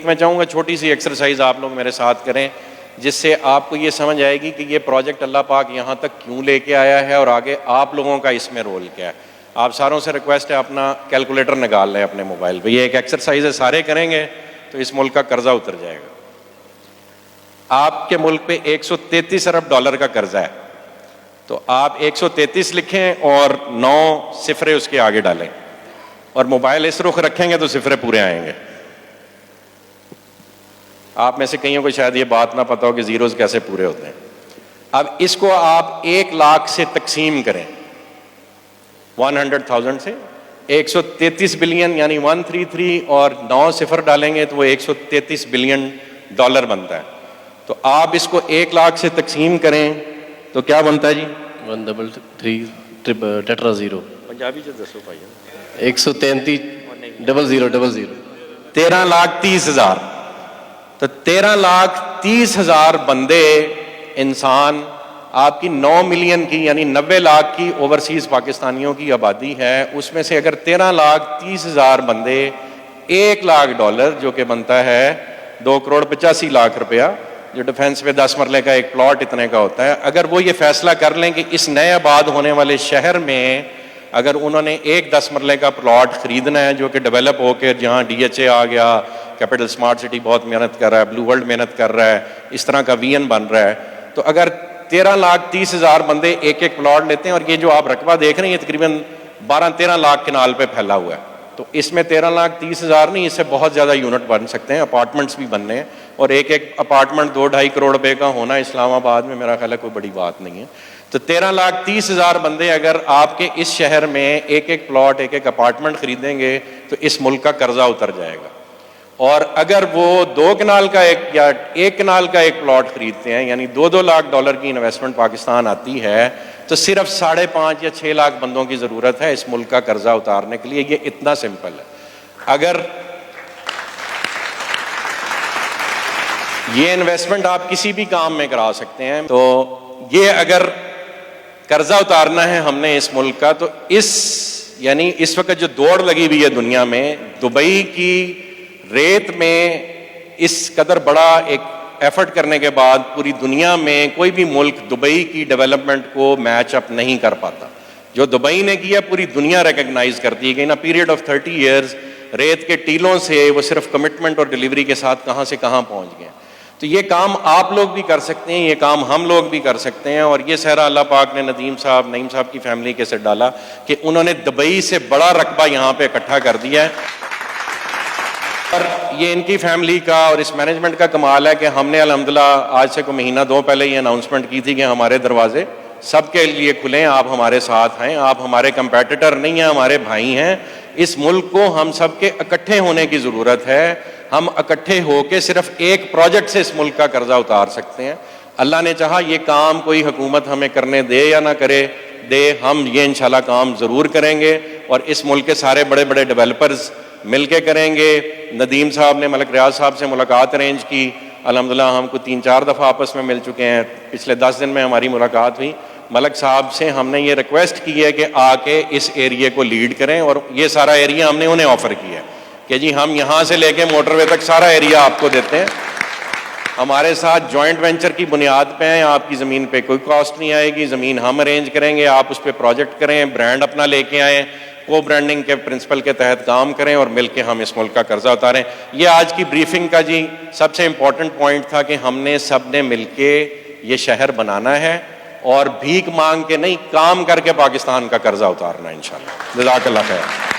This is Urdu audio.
میں چاہوں گا چھوٹی سی ایکسرسائز آپ لوگ میرے ساتھ کریں جس سے آپ کو یہ سمجھ آئے گی کہ یہ پروجیکٹ اللہ پاک یہاں تک کیوں لے کے آیا ہے اور آگے آپ لوگوں کا اس میں رول کیا ہے. آپ ساروں سے ریکویسٹ ہے اپنا کیلکولیٹر نکال لیں اپنے موبائل پہ. یہ ایک ایکسرسائز ہے, سارے کریں گے تو اس ملک کا قرضہ اتر جائے گا. آپ کے ملک پہ $133 ارب کا قرضہ ہے, تو آپ 133 لکھیں اور 9 صفرے اس کے آگے ڈالیں اور موبائل اس رخ رکھیں گے تو صفرے پورے آئیں گے. آپ میں سے کئیوں کو شاید یہ بات نہ پتا ہو کہ زیروز کیسے پورے ہوتے ہیں. اب اس کو آپ 1 لاکھ سے تقسیم کریں, 100,000 سے 133 بلین یعنی 133 اور 9 صفر ڈالیں گے تو وہ $133 بلین بنتا ہے. تو آپ اس کو 1 لاکھ سے تقسیم کریں تو کیا بنتا ہے جی؟ 133 ٹیٹرا زیرو پنجابی جو دسو بھائی. 133,000 13,30,000. تو 13,30,000 بندے انسان آپ کی 9 ملین کی یعنی 90 لاکھ کی اوورسیز پاکستانیوں کی آبادی ہے. اس میں سے اگر 13,30,000 بندے $1 لاکھ جو کہ بنتا ہے 2,85,00,000 روپیہ, جو ڈیفنس پہ 10 مرلے کا ایک پلاٹ اتنے کا ہوتا ہے, اگر وہ یہ فیصلہ کر لیں کہ اس نئے آباد ہونے والے شہر میں اگر انہوں نے ایک 10 مرلے کا پلاٹ خریدنا ہے جو کہ ڈیولپ ہو کے جہاں DHA آ گیا, کیپٹل اسمارٹ سٹی بہت محنت کر رہا ہے, بلو ورلڈ محنت کر رہا ہے, اس طرح کا VN بن رہا ہے, تو اگر 13,30,000 بندے ایک ایک پلاٹ لیتے ہیں اور یہ جو آپ رقبہ دیکھ رہے ہیں یہ تقریباً 12-13 لاکھ کنال پہ پھیلا ہوا ہے, تو اس میں 13,30,000 نہیں, اس سے بہت زیادہ یونٹ بن سکتے ہیں, اپارٹمنٹس بھی بننے ہیں, اور ایک ایک اپارٹمنٹ 2-2.5 کروڑ روپے کا ہونا اسلام آباد میں میرا خیال ہے کوئی بڑی بات نہیں ہے. تو 13,30,000 بندے اگر آپ کے اس شہر میں ایک ایک پلاٹ ایک ایک اپارٹمنٹ خریدیں گے تو اس ملک کا قرضہ اتر جائے گا. اور اگر وہ 2 کنال کا ایک یا 1 کنال کا ایک پلاٹ خریدتے ہیں یعنی $2 لاکھ کی انویسٹمنٹ پاکستان آتی ہے, تو صرف 5.5 یا 6 لاکھ بندوں کی ضرورت ہے اس ملک کا قرضہ اتارنے کے لیے. یہ اتنا سمپل ہے. اگر یہ انویسٹمنٹ آپ کسی بھی کام میں کرا سکتے ہیں, تو یہ اگر قرضہ اتارنا ہے ہم نے اس ملک کا, تو یعنی اس وقت جو دوڑ لگی ہوئی ہے دنیا میں, دبئی کی ریت میں اس قدر بڑا ایک ایفرٹ کرنے کے بعد پوری دنیا میں کوئی بھی ملک دبئی کی ڈیولپمنٹ کو میچ اپ نہیں کر پاتا. جو دبئی نے کیا پوری دنیا ریکگنائز کرتی ہے کہ ان اے پیریڈ آف 30 ایئرز ریت کے ٹیلوں سے وہ صرف کمٹمنٹ اور ڈیلیوری کے ساتھ کہاں سے کہاں پہنچ گئے. تو یہ کام آپ لوگ بھی کر سکتے ہیں, یہ کام ہم لوگ بھی کر سکتے ہیں. اور یہ صحرا اللہ پاک نے نعیم صاحب کی فیملی کے سے ڈالا کہ انہوں نے دبئی سے بڑا رقبہ یہاں پہ اکٹھا کر دیا ہے. اور یہ ان کی فیملی کا اور اس مینجمنٹ کا کمال ہے کہ ہم نے الحمدللہ آج سے کوئی مہینہ 2 پہلے یہ اناؤنسمنٹ کی تھی کہ ہمارے دروازے سب کے لیے کھلے ہیں, آپ ہمارے ساتھ ہیں, آپ ہمارے کمپیٹیٹر نہیں ہیں, ہمارے بھائی ہیں. اس ملک کو ہم سب کے اکٹھے ہونے کی ضرورت ہے. ہم اکٹھے ہو کے صرف ایک پروجیکٹ سے اس ملک کا قرضہ اتار سکتے ہیں. اللہ نے چاہا یہ کام کوئی حکومت ہمیں کرنے دے یا نہ کرے دے, ہم یہ انشاءاللہ کام ضرور کریں گے, اور اس ملک کے سارے بڑے بڑے ڈیولپرز مل کے کریں گے. ندیم صاحب نے ملک ریاض صاحب سے ملاقات ارینج کی, الحمدللہ ہم کو 3-4 دفعہ آپس میں مل چکے ہیں. پچھلے 10 دن میں ہماری ملاقات ہوئی. ملک صاحب سے ہم نے یہ ریکویسٹ کی ہے کہ آ کے اس ایریے کو لیڈ کریں, اور یہ سارا ایریا ہم نے انہیں آفر کیا ہے کہ جی ہم یہاں سے لے کے موٹر وے تک سارا ایریا آپ کو دیتے ہیں. ہمارے ساتھ جوائنٹ وینچر کی بنیاد پہ ہیں, آپ کی زمین پہ کوئی کاسٹ نہیں آئے گی, زمین ہم ارینج کریں گے, آپ اس پہ پروجیکٹ کریں, برانڈ اپنا لے کے آئیں, کو برانڈنگ کے پرنسپل کے تحت کام کریں, اور مل کے ہم اس ملک کا قرضہ اتاریں. یہ آج کی بریفنگ کا جی سب سے امپورٹنٹ پوائنٹ تھا کہ ہم نے سب نے مل کے یہ شہر بنانا ہے, اور بھیک مانگ کے نہیں, کام کر کے پاکستان کا قرضہ اتارنا ہے انشاءاللہ. جزاک اللہ خیر.